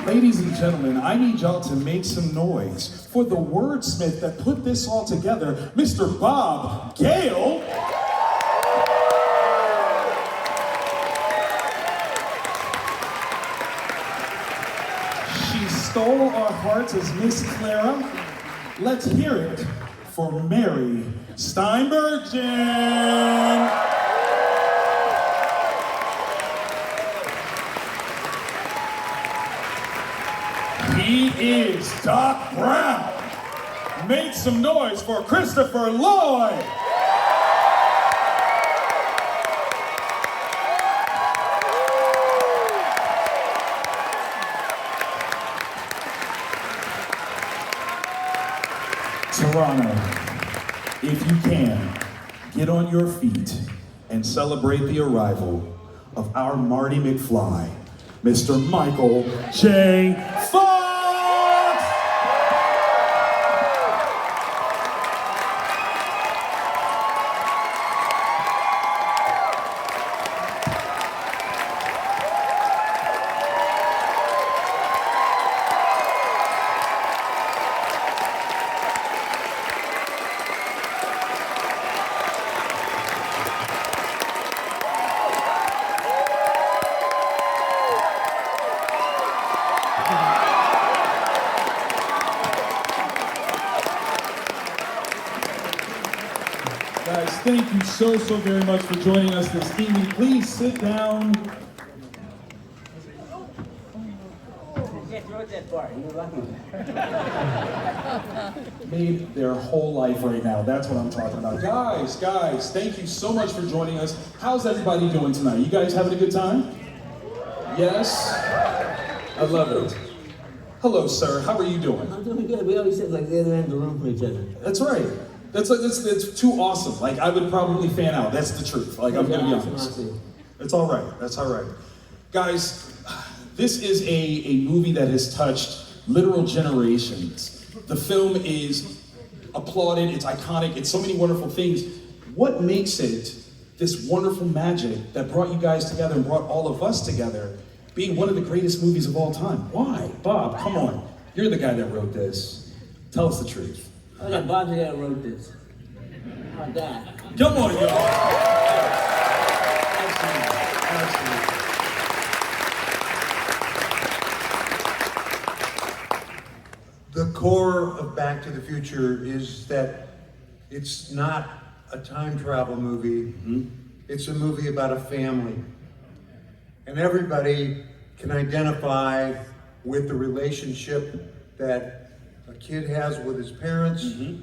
Ladies and gentlemen, I need y'all to make some noise for the wordsmith that put this all together, Mr. Bob Gale. She stole our hearts as Miss Clara. Let's hear it for Mary Steinbergen. He is Doc Brown. Make some noise for Christopher Lloyd. Toronto, if you can, get on your feet and celebrate the arrival of our Marty McFly, Mr. Michael J. Fox! Guys, thank you so very much for joining us this evening. Please sit down. Made their whole life right now. That's what I'm talking about. Guys, thank you so much for joining us. How's everybody doing tonight? You guys having a good time? Yes? I love it. Hello, sir. How are you doing? I'm doing good. We always sit like the other end of the room from each other. That's right. That's too awesome. Like, I would probably fan out. That's the truth. Like, I'm gonna be honest. It's all right. That's all right. Guys, this is a movie that has touched literal generations. The film is applauded. It's iconic. It's so many wonderful things. What makes it this wonderful magic that brought you guys together and brought all of us together, being one of the greatest movies of all time? Why? Bob, come on. You're the guy that wrote this. Tell us the truth. Oh yeah, Bob Gale wrote this. How about that? Come on, y'all. Absolutely. The core of Back to the Future is that it's not a time travel movie. Mm-hmm. It's a movie about a family. And everybody can identify with the relationship that a kid has with his parents, mm-hmm.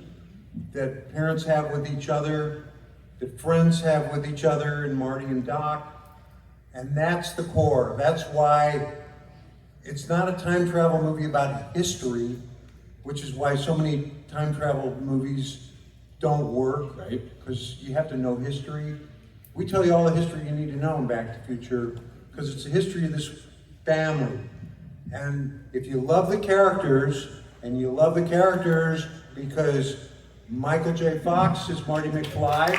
that parents have with each other, that friends have with each other, and Marty and Doc. And that's the core. That's why it's not a time travel movie about history, which is why so many time travel movies don't work, right? Because you have to know history. We tell you all the history you need to know in Back to the Future, because it's the history of this family. And if you love the characters, and you love the characters because Michael J. Fox is Marty McFly.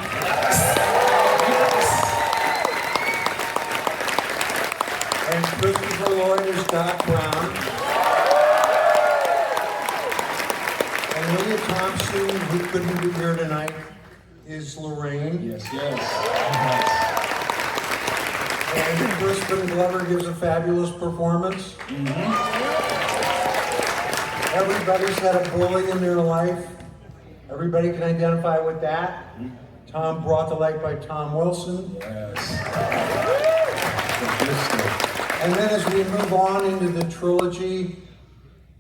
And Christopher Lloyd is Doc Brown. And Leah Thompson, who couldn't be here tonight, is Lorraine. Yes. And Crispin Glover gives a fabulous performance. Mm-hmm. Everybody's had a bully in their life. Everybody can identify with that. Mm-hmm. Tom Brought to Light by Tom Wilson. Yes. And then as we move on into the trilogy,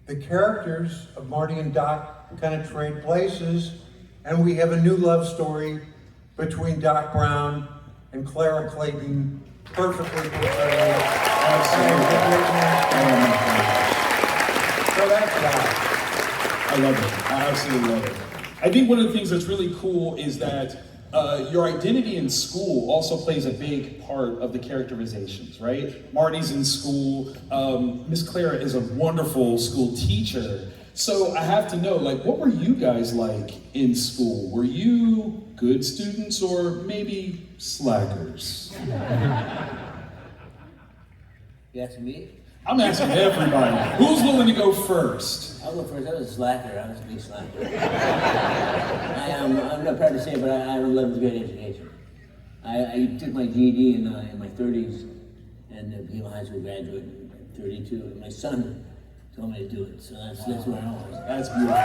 the characters of Marty and Doc kind of trade places, and we have a new love story between Doc Brown and Clara Clayton, perfectly portrayed. So that's that. I love it. I absolutely love it. I think one of the things that's really cool is that your identity in school also plays a big part of the characterizations, right? Marty's in school. Miss Clara is a wonderful school teacher. So I have to know, like, what were you guys like in school? Were you good students or maybe slackers? You ask me? I'm asking everybody. Who's willing to go first? I'll go first. I was a slacker. I was a big slacker. I'm not proud to say it, but I had an 11th grade education. I took my GED in my 30s and became a high school graduate at 32. And my son told me to do it, so that's where I was. That's beautiful.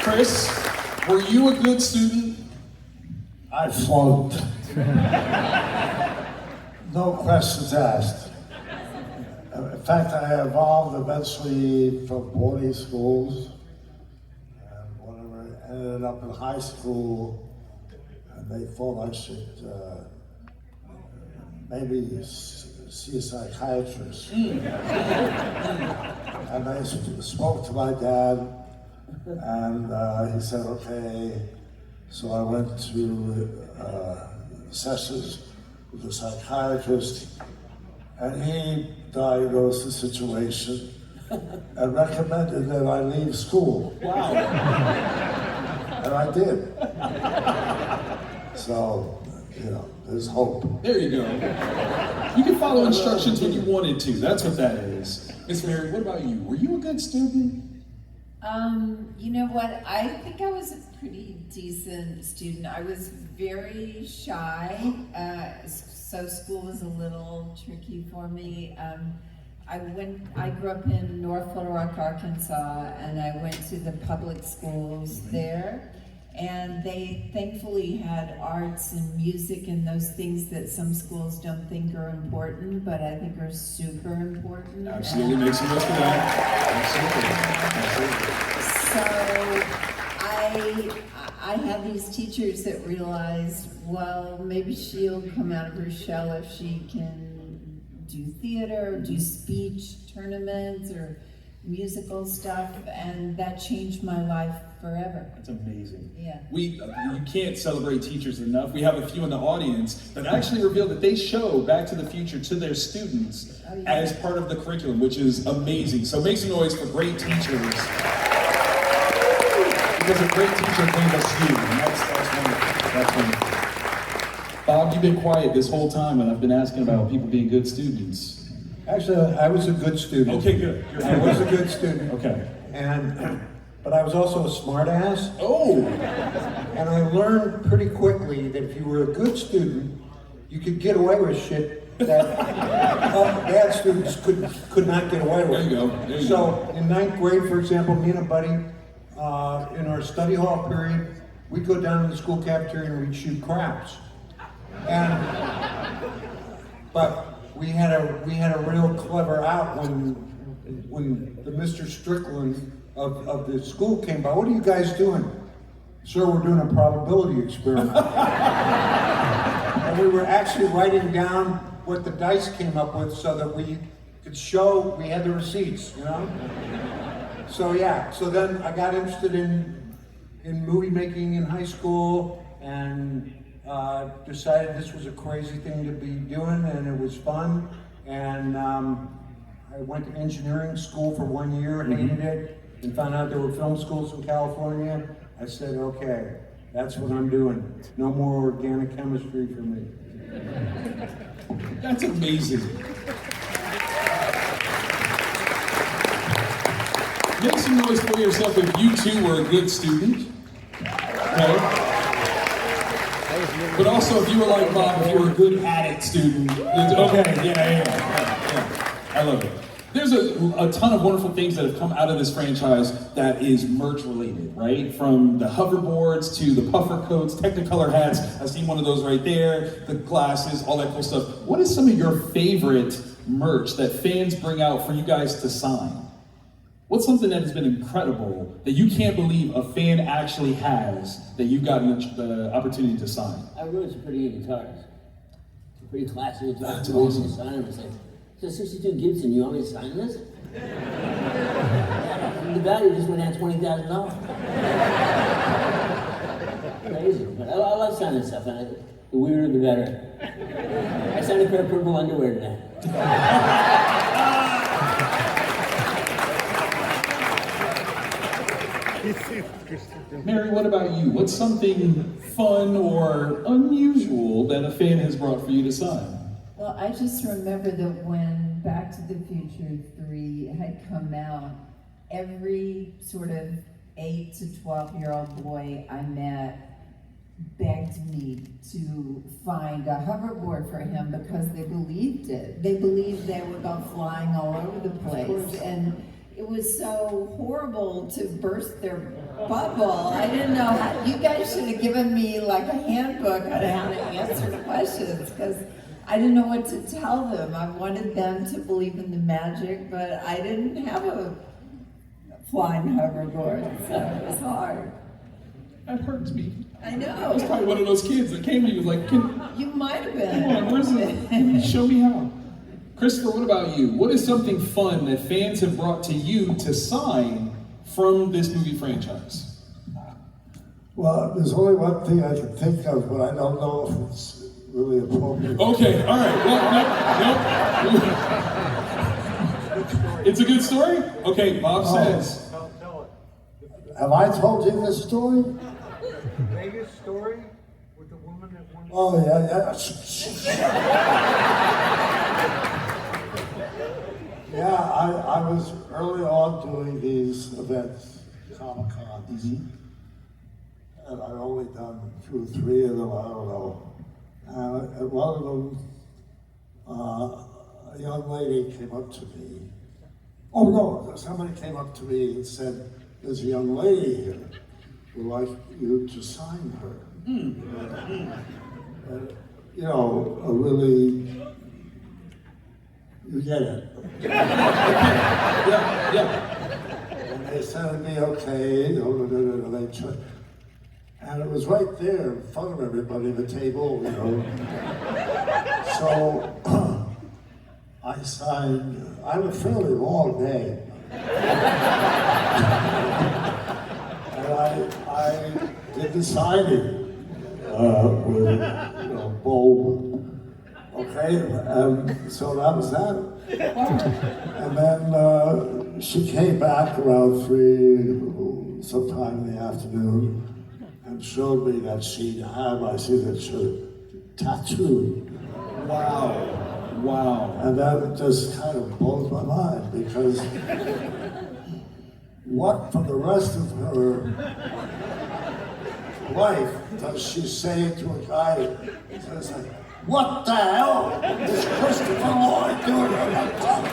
Chris, were you a good student? I flunked. No questions asked. In fact, I evolved eventually from boarding schools and whatever, ended up in high school, and they thought I should maybe see a psychiatrist. And I spoke to my dad, and he said, okay. So I went to sessions with a psychiatrist, and he diagnosed the situation and recommended that I leave school. Wow. And I did. So, you know, there's hope. There you go. You can follow instructions when you wanted to. That's what that is. Miss Mary, what about you? Were you a good student? You know what? I think I was a pretty decent student. I was very shy, so school was a little tricky for me. I grew up in North Little Rock, Arkansas, and I went to the public schools there. And they thankfully had arts and music and those things that some schools don't think are important, but I think are super important. Absolutely, make some noise for that. Absolutely. So I had these teachers that realized, well, maybe she'll come out of her shell if she can do theater, or do speech tournaments, or musical stuff, and that changed my life forever. That's amazing. Yeah. You can't celebrate teachers enough. We have a few in the audience that actually reveal that they show Back to the Future to their students as part of the curriculum, which is amazing. So make some noise for great teachers. Because a great teacher made us you, and that's wonderful. That's wonderful. Bob, you've been quiet this whole time, and I've been asking about people being good students. Actually, I was a good student. Okay, good. I was a good student. Okay. But I was also a smart ass. Oh! And I learned pretty quickly that if you were a good student, you could get away with shit that bad students could not get away with. There you go. There you So in 9th grade, for example, me and a buddy, in our study hall period, we'd go down to the school cafeteria and we'd shoot craps. But we had a real clever out when the Mr. Strickland of the school came by. What are you guys doing? Sir, we're doing a probability experiment. And we were actually writing down what the dice came up with so that we could show we had the receipts, you know? So yeah, so then I got interested in movie making in high school, and decided this was a crazy thing to be doing, and it was fun. And I went to engineering school for 1 year, hated it, and found out there were film schools in California. I said, okay, that's what I'm doing. No more organic chemistry for me. That's amazing. Make some noise for yourself if you too were a good student. Okay. But also if you were like Bob, if you were a good at it student. Okay, yeah. I love it. There's a ton of wonderful things that have come out of this franchise that is merch related, right? From the hoverboards to the puffer coats, Technicolor hats. I see one of those right there, the glasses, all that cool stuff. What is some of your favorite merch that fans bring out for you guys to sign? What's something that has been incredible that you can't believe a fan actually has that you've gotten the opportunity to sign? I wrote some pretty good guitars. Some pretty classic guitars. That's awesome. Sign them. It's like, so 62 Gibson, you want me to sign this? And the value just went down $20,000. Crazy, but I love signing stuff, and the weirder the better. I signed a pair of purple underwear today. Mary, what about you? What's something fun or unusual that a fan has brought for you to sign? Well, I just remember that when Back to the Future 3 had come out, every sort of 8 to 12-year-old boy I met begged me to find a hoverboard for him because they believed it. They believed they would go flying all over the place. And it was so horrible to burst their bubble. I didn't know how, you guys should have given me like a handbook on how to answer questions because I didn't know what to tell them. I wanted them to believe in the magic, but I didn't have a flying hoverboard, so it was hard. That hurts me. I know. I was probably one of those kids that came to you like, You might have been. come on, where's it? Show me how. Christopher, what about you? What is something fun that fans have brought to you to sign from this movie franchise? Well, there's only one thing I can think of, but I don't know if it's really appropriate. Okay, all right. No. It's a good story? Okay, Bob says. Tell it. Have I told you this story? Vegas story with the woman that won. Oh, yeah. Yeah, I was early on doing these events, Comic-Cons. And I'd only done 2 or 3 of them, I don't know. And at one of them, a young lady came up to me. Oh no, somebody came up to me and said, there's a young lady here who'd like you to sign her. You know, a really, you get it. Yeah. And they said to me, okay, and it was right there in front of everybody, the table, you know. So I signed, I had a fairly long name. And I did the signing with, you know, bold. Okay, so that was that. And then she came back around 3, sometime in the afternoon, and showed me that she'd had my signature tattooed. Wow. And that just kind of blows my mind because what for the rest of her life does she say to a guy who says, like, what the hell is Christopher Lloyd doing on that top?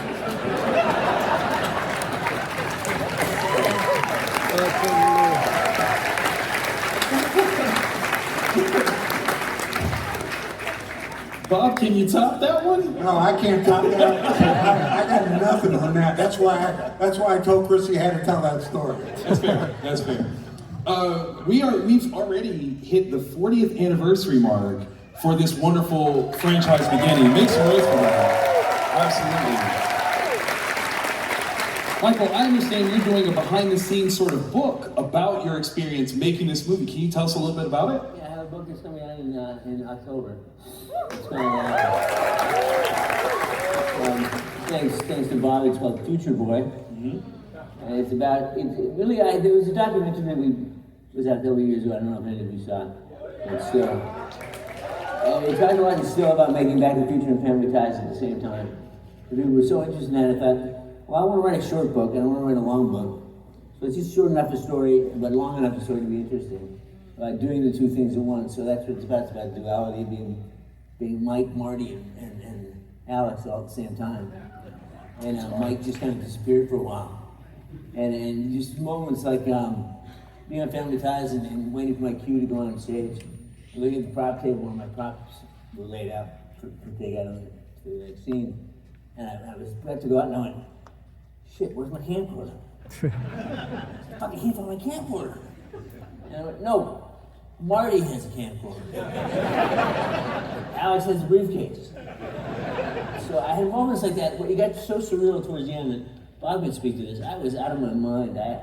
Bob, can you top that one? No, I can't top that. I got nothing on that. That's why I told Chris he had to tell that story. That's fair. That's fair. We've already hit the 40th anniversary mark for this wonderful franchise beginning. Make some noise for that. Absolutely. Michael, I understand you're doing a behind-the-scenes sort of book about your experience making this movie. Can you tell us a little bit about it? Yeah, I have a book that's coming out in October. It's thanks to Bob, it's called Future Boy. And it's about, there was a documentary that was out there years ago, I don't know if any of you saw it, but still. And it talked a lot still about making Back to the Future and Family Ties at the same time. People were so interested in that, I thought, well, I want to write a short book, and I want to write a long book. So it's just short enough a story, but long enough a story to be interesting. About doing the 2 things at once, so that's what it's about. It's about duality, being Mike, Marty, and Alex all at the same time. And Mike just kind of disappeared for a while. And just moments like being on Family Ties and waiting for my cue to go on stage. Looking at the prop table where my props were laid out to take out on the next scene. And I was about to go out and I went, shit, where's my camcorder? I can't find my camcorder. And I went, no, Marty has a camcorder. Alex has a briefcase. So I had moments like that where it got so surreal towards the end that Bob could speak to this. I was out of my mind. I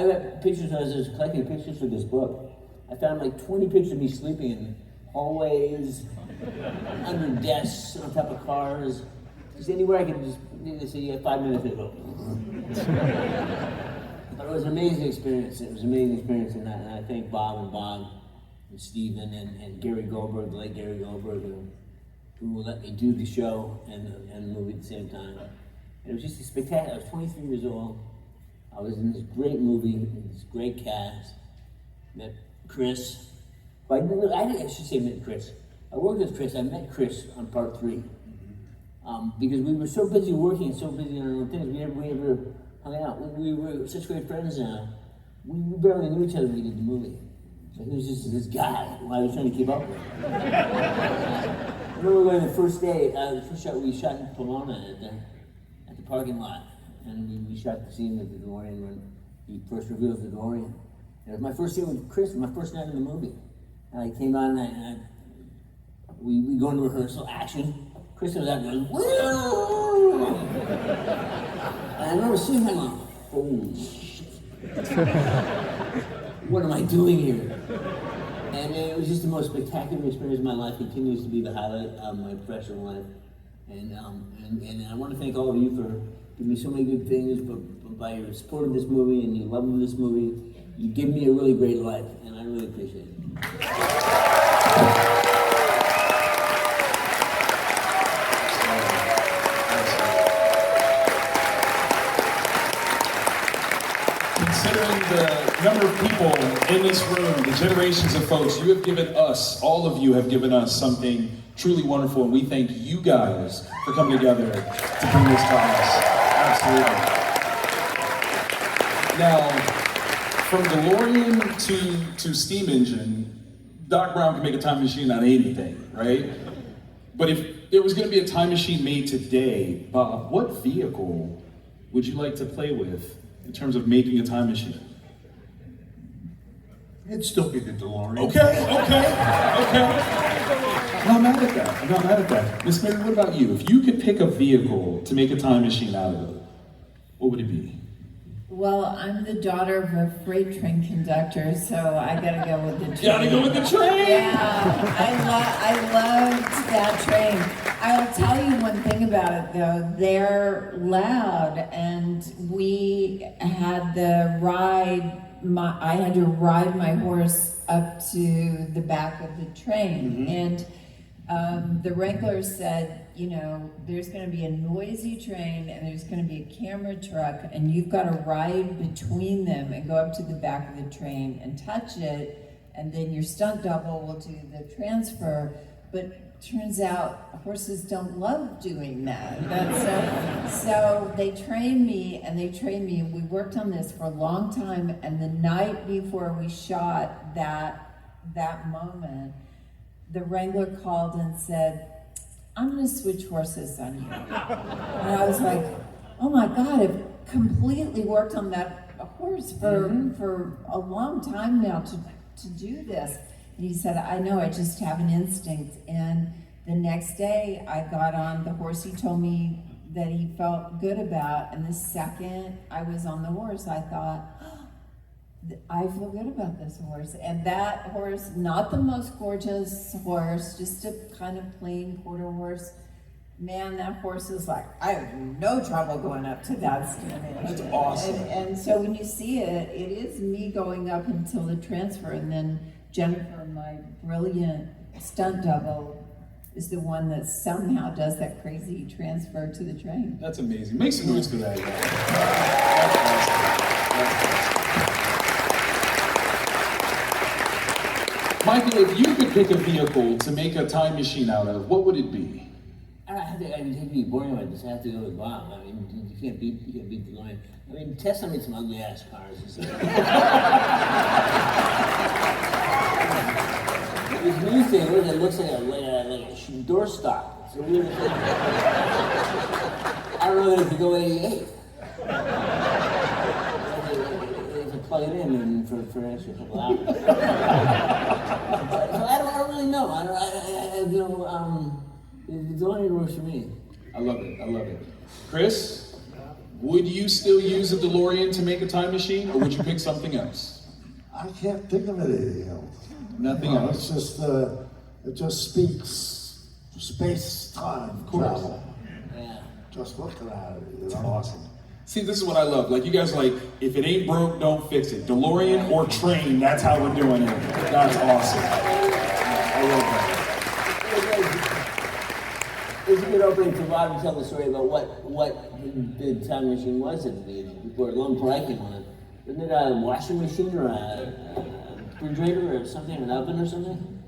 got pictures, I was just collecting pictures for this book. I found like 20 pictures of me sleeping in hallways, under desks, on top of cars. Just anywhere I could just, they said, you have 5 minutes to go. But it was an amazing experience. It was an amazing experience, and I thank Bob and Stephen and Gary Goldberg, the late Gary Goldberg, who let me do the show and the movie at the same time. And it was just a spectacular. I was 23 years old. I was in this great movie with this great cast. Met Chris. But I should say met Chris. I worked with Chris. I met Chris on part 3. Because we were so busy working and so busy on our own things, we never hung out. We were such great friends now. We barely knew each other when we did the movie. So he was just this guy who I was trying to keep up with. I remember going the first day, the first shot we shot in Pomona at the parking lot. And we shot the scene with the DeLorean when he first reveals the DeLorean. And it was my first scene with Chris, my first night in the movie. And I came on and we go into rehearsal, action. Chris was out and goes, woo! And I remember seeing him going, holy shit. What am I doing here? And it was just the most spectacular experience of my life. Continues to be the highlight of my professional life. And I want to thank all of you for giving me so many good things, but by your support of this movie and your love of this movie, you give me a really great life, and I really appreciate it. Considering the number of people in this room, the generations of folks, you have given us, all of you have given us something truly wonderful, and we thank you guys for coming together to bring this to us. Absolutely. Now, from DeLorean to steam engine, Doc Brown can make a time machine out of anything, right? But if there was going to be a time machine made today, Bob, what vehicle would you like to play with in terms of making a time machine? It'd still be the DeLorean. Okay. I'm not mad at that. Miss Mary, what about you? If you could pick a vehicle to make a time machine out of, what would it be? Well, I'm the daughter of a freight train conductor, so I gotta go with the train. You gotta go with the train! Yeah, I loved that train. I'll tell you one thing about it though, they're loud, and we had the ride, I had to ride my horse up to the back of the train, and the wrangler said, you know, there's going to be a noisy train and there's going to be a camera truck, and you've got to ride between them and go up to the back of the train and touch it, and then your stunt double will do the transfer. But turns out horses don't love doing that. So they trained me, and we worked on this for a long time, and the night before we shot that moment, the wrangler called and said, I'm gonna switch horses on you. And I was like, oh my God, I've completely worked on that horse for a long time now to do this. And he said, I know, I just have an instinct. And the next day I got on the horse he told me that he felt good about, and the second I was on the horse, I thought, I feel good about this horse. And that horse, not the most gorgeous horse, just a kind of plain quarter horse. Man, that horse is like, I have no trouble going up to that stand. That's awesome. And so when you see it, it is me going up until the transfer, and then Jennifer, my brilliant stunt double, is the one that somehow does that crazy transfer to the train. That's amazing. Make some noise for that, guys. That's awesome. That's awesome. Michael, if you could pick a vehicle to make a time machine out of, what would it be? I hate to be boring about this. I have to go with Bob. I mean, you can't beat the line. I mean, Tesla made some ugly ass cars. It's this new thing that looks like a doorstop. It's a weird thing. I don't know that it could go 88. Plug it in and for an extra couple hours. So I don't really know. The DeLorean works for me. I love it. Chris, would you still use a DeLorean to make a time machine, or would you pick something else? I can't think of anything else. Nothing else. It's just, it just speaks space-time travel. Yeah. Just looking at it, you It's know. awesome. See, this is what I love. Like, you guys are like, if it ain't broke, don't fix it. DeLorean or train, that's how we're doing it. That's awesome. I love that. It's a good opening for Rob to tell the story about what the time machine was at the beginning, long before I came on. Wasn't it a washing machine or a refrigerator or something, an oven or something?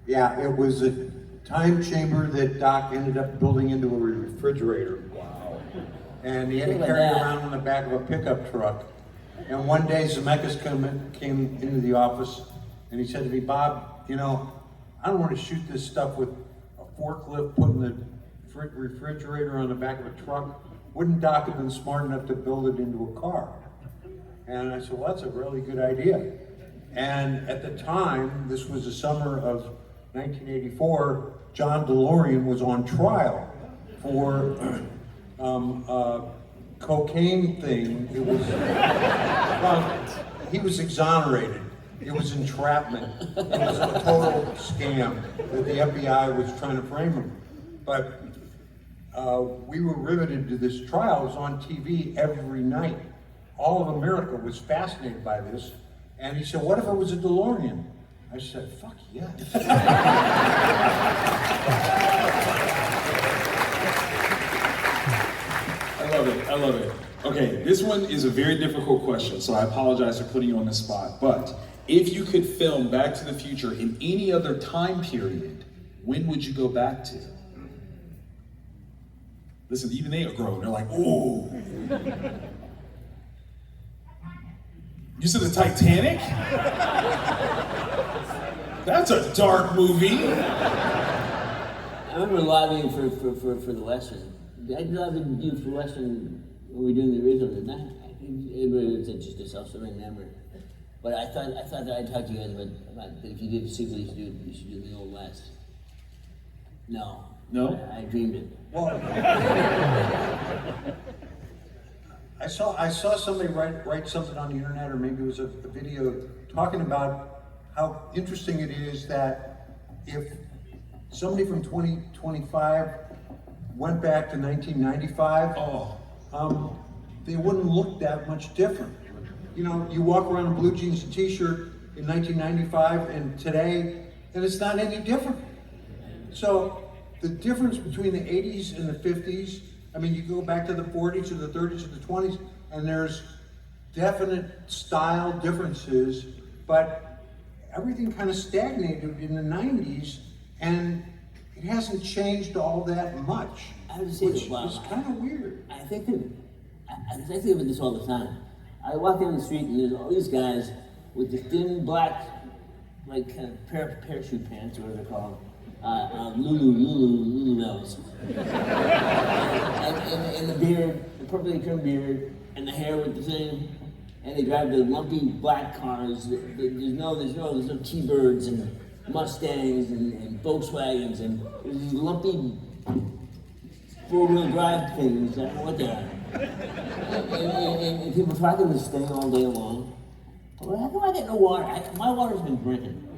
Yeah, it was a time chamber that Doc ended up building into a refrigerator. Wow. And he had to carry it around on the back of a pickup truck. And one day Zemeckis came into the office and he said to me, Bob, you know, I don't want to shoot this stuff with a forklift putting the refrigerator on the back of a truck. Wouldn't Doc have been smart enough to build it into a car? And I said, well, that's a really good idea. And at the time, this was the summer of 1984, John DeLorean was on trial for cocaine thing. It was, well, he was exonerated. It was entrapment. It was a total scam that the FBI was trying to frame him. But we were riveted to this trial. It was on TV every night. All of America was fascinated by this. And he said, what if it was a DeLorean? I said, fuck yes. I love it. I love it. Okay, this one is a very difficult question, so I apologize for putting you on the spot. But if you could film Back to the Future in any other time period, when would you go back to? Listen, even they are grown. They're like, ooh. You said the Titanic? That's a dark movie. I remember lobbying for the Western. I lobbied you for Western when we were doing the original, didn't I? Everybody would say just a self-serving memory. But I thought that I'd talk to you guys about if you did a sequel, you should do the Old West. No. No? I dreamed it. Well, I saw somebody write something on the internet, or maybe it was a video talking about how interesting it is that if somebody from 2025 went back to 1995, they wouldn't look that much different. You know, you walk around in blue jeans and t-shirt in 1995 and today, and it's not any different. So the difference between the 80s and the 50s, I mean, you go back to the 40s or the 30s or the 20s, and there's definite style differences, but everything kind of stagnated in the 90s, and it hasn't changed all that much, I would say which that, wow, is kind of weird. I think about this all the time. I walk down the street and there's all these guys with the thin black, like kind of parachute pants, or whatever they're called. Lululemons. and the beard, the purpley trimmed beard, and the hair with the thing, and they drive the lumpy black cars. There's no T-Birds and Mustangs and Volkswagens, and there's these lumpy four-wheel drive things. I don't know what they are. And people talking this thing all day long. Well, how come I get no water? My water's been drinking.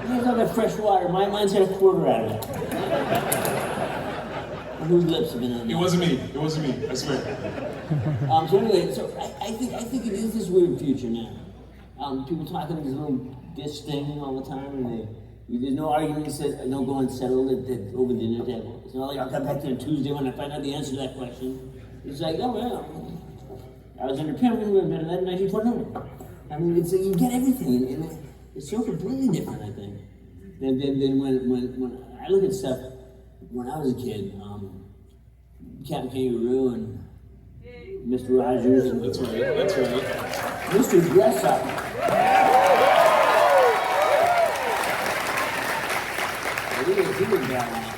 You guys all got fresh water. Mine's had a quarter out of it. Whose lips have been on that? It wasn't me, I swear. So anyway, I think it is this weird future now. People talking this little dish thing all the time, and there's no arguments that don't go unsettled that over the dinner table. It's not like I'll come back there on Tuesday when I find out the answer to that question. It's like, oh yeah, I was under pen when we were in 1949. I mean, you get everything, and it's so completely different, I think, than when I look at stuff when I was a kid. Captain Kangaroo and Mr. Rogers. And That's right. Mr. Dress Up. He was bad.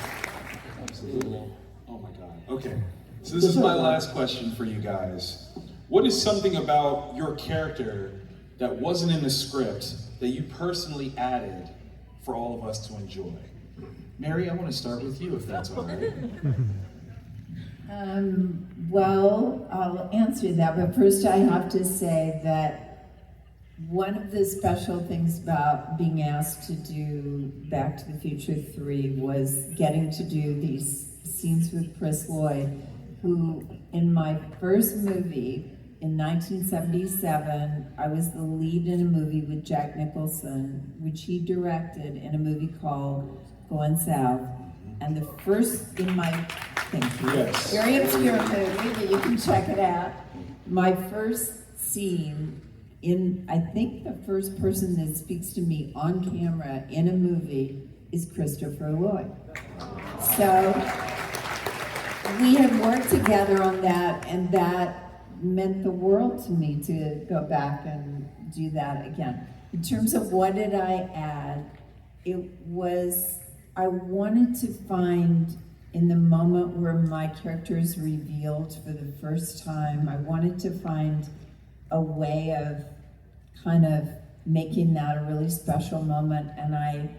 Absolutely. Oh my God. Okay. So this is my last question for you guys. What is something about your character that wasn't in the script that you personally added for all of us to enjoy? Mary, I want to start with you, if that's all right. Well, I'll answer that, but first I have to say that one of the special things about being asked to do Back to the Future 3 was getting to do these scenes with Chris Lloyd, who, in my first movie in 1977, I was the lead in a movie with Jack Nicholson, which he directed in a movie called Going South. And the first in my, thank you, Yes. very obscure movie, but you can check it out. My first scene in, I think the first person that speaks to me on camera in a movie is Christopher Lloyd. So we had worked together on that, and that meant the world to me to go back and do that again. In terms of what did I add, it was, I wanted to find in the moment where my character is revealed for the first time, I wanted to find a way of kind of making that a really special moment. And I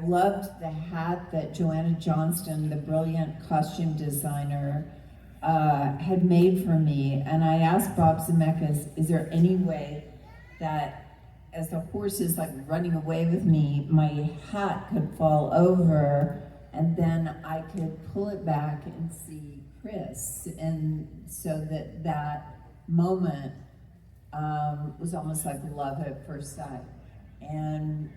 loved the hat that Joanna Johnston, the brilliant costume designer, had made for me. And I asked Bob Zemeckis, is there any way that as the horse is like running away with me, my hat could fall over and then I could pull it back and see Chris. And so that moment was almost like love at first sight. And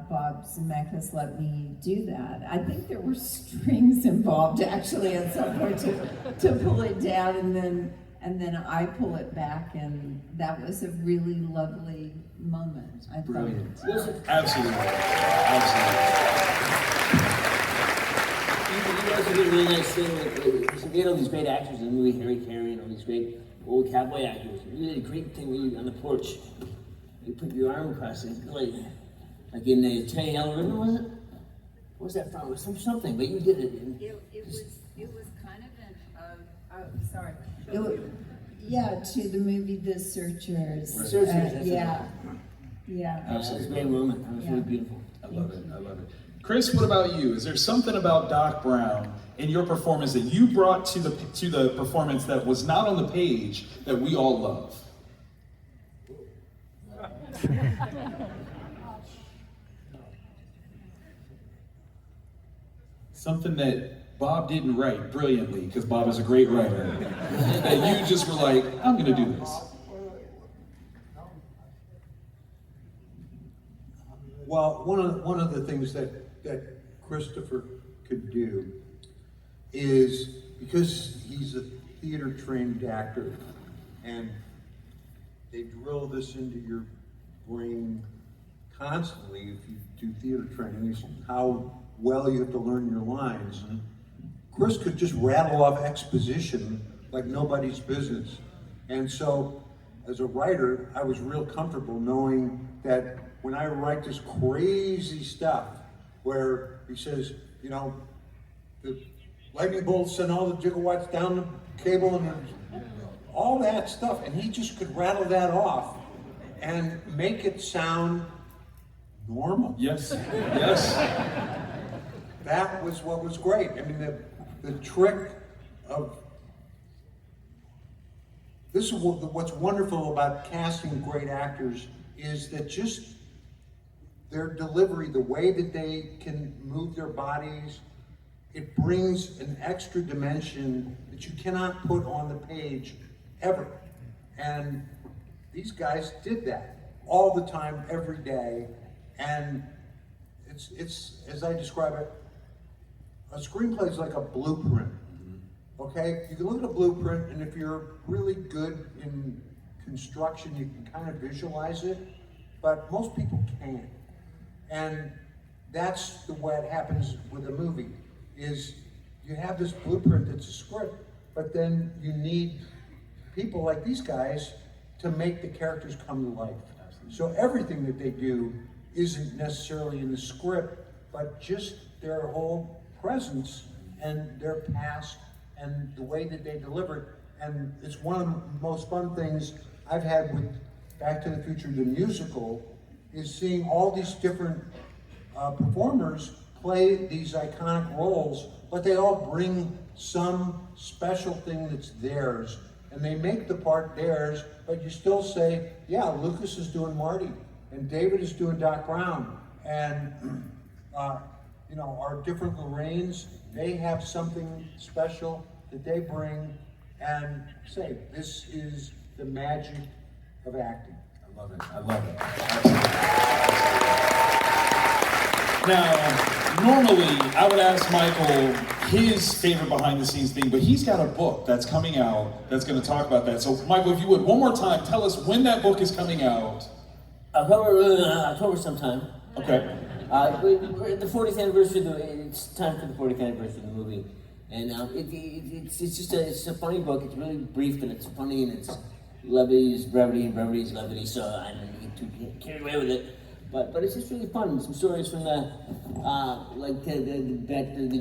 Bob Zemeckis let me do that. I think there were strings involved actually at some point to pull it down, and then I pull it back, and that was a really lovely moment. I Brilliant. thought. Absolutely. Absolutely. You guys did a really nice thing. We had all these great actors in the movie, Harry Carey and all these great old cowboy actors. You did a great thing when you on the porch. You put your arm across it, like in the Teddy Hell River, was it? What was that from? It was something, but you did it. It was kind of sorry. Yeah, to the movie The Searchers. The Searchers, that's yeah. Yeah. It was a great moment. It was really beautiful. I love it. I love it. Chris, what about you? Is there something about Doc Brown in your performance that you brought to the performance that was not on the page that we all love? Something that Bob didn't write brilliantly, because Bob is a great writer, that you just were like, I'm going to do this. Well, one of the things that Christopher could do is, because he's a theater trained actor, and they drill this into your brain constantly if you do theater training, is how well you have to learn your lines. Chris could just rattle off exposition like nobody's business. And so, as a writer, I was real comfortable knowing that when I write this crazy stuff, where he says, you know, the lightning bolts send all the gigawatts down the cable and all that stuff, and he just could rattle that off and make it sound normal. Yes, yes. That was what was great. I mean, the trick of this is what's wonderful about casting great actors is that just their delivery, the way that they can move their bodies, it brings an extra dimension that you cannot put on the page ever. And these guys did that all the time, every day. And it's as I describe it, a screenplay is like a blueprint. Okay? You can look at a blueprint, and if you're really good in construction, you can kind of visualize it, but most people can't. And that's the way it happens with a movie, is you have this blueprint that's a script, but then you need people like these guys to make the characters come to life. So everything that they do isn't necessarily in the script, but just their whole presence and their past and the way that they deliver it. And it's one of the most fun things I've had with Back to the Future, the musical, is seeing all these different performers play these iconic roles, but they all bring some special thing that's theirs, and they make the part theirs, but you still say, yeah, Lucas is doing Marty, and David is doing Doc Brown, and you know, our different Lorraines, they have something special, that they bring and say, this is the magic of acting. I love it. I love it. Now, normally I would ask Michael his favorite behind the scenes thing, but he's got a book that's coming out that's going to talk about that. So, Michael, if you would, one more time, tell us when that book is coming out. October sometime. Okay. We're at the 40th anniversary. It's time for the 40th anniversary of the movie, and it's a funny book. It's really brief, and it's funny, and it's levity is brevity, and brevity is levity. So I don't get too carried away with it, but it's just really fun. Some stories from the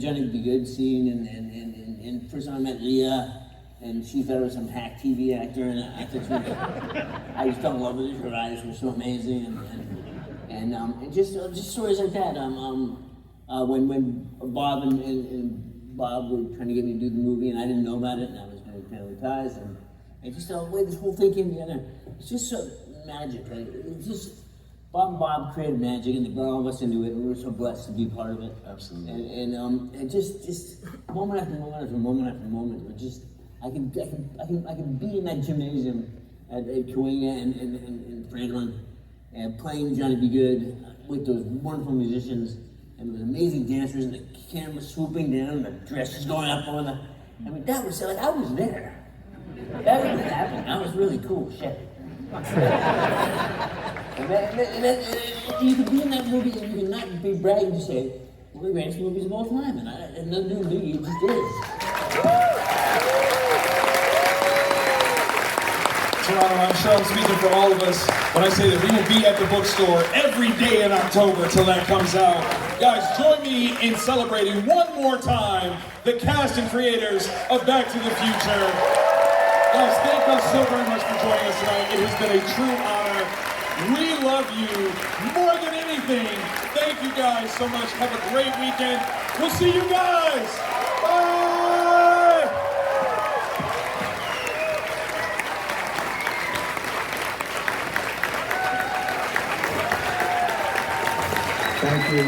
Johnny Be Good scene, and first time I met Leah. And she thought I was some hack TV actor, and I just fell in love with her. Her eyes were so amazing, and just stories like that. When Bob and Bob were trying to get me to do the movie, and I didn't know about it, and I was going to Family Ties, and just the way this whole thing came together, it's just so magic. Like, it's just Bob created magic, and they brought all of us into it, and we were so blessed to be part of it. Absolutely. And just moment after moment after moment after moment, we're just. I can be in that gymnasium at Cahuenga and Franklin and playing Johnny Be Good with those wonderful musicians and those amazing dancers and the camera swooping down and the dresses going up on the. I mean, that was like I was there. That really happened. That was really cool shit. and you can be in that movie and you can not be bragging to say, "Well, the greatest movies of all time," and nothing to do, it just is. Toronto, I'm sure I'm speaking for all of us when I say that we will be at the bookstore every day in October till that comes out. Guys, join me in celebrating one more time the cast and creators of Back to the Future. Guys, thank you so very much for joining us tonight. It has been a true honor. We love you more than anything. Thank you guys so much. Have a great weekend. We'll see you guys. Bye. Thank you.